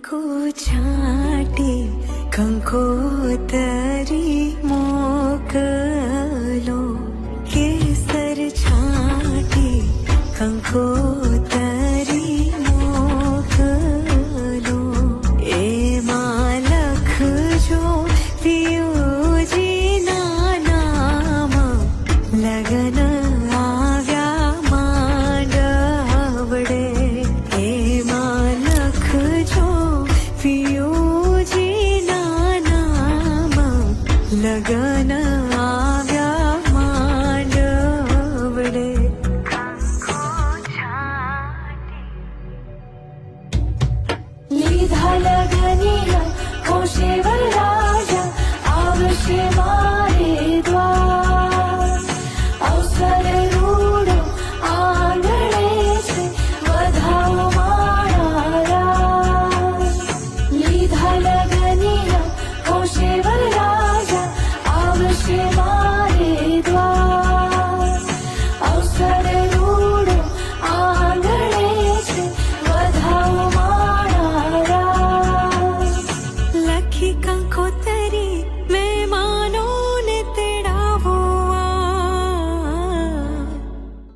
કંકો છાંટી કંકોતરી મોકલો, કેસર છાંટી કંકોતરી મોકલો, એમાં લખજો પિયુજીના નામ, લગન આવ્યા માંડવડે. એમાં લખજો પિયુજીના નામ, લગન આવ્યા માંડવડે. લીધા લગનિયા હોશે વરરાજા, આવશે મારે દ્વાર. અવસર રૂડો આંગણે છે, વધાવો મારા રાજ. લીધા લગનિયા હોશે વરરાજા, આવશે મારે દ્વાર. અવસર રૂડો આંગણે છે, વધાવો મારા રાજ. લખી કંકોતરી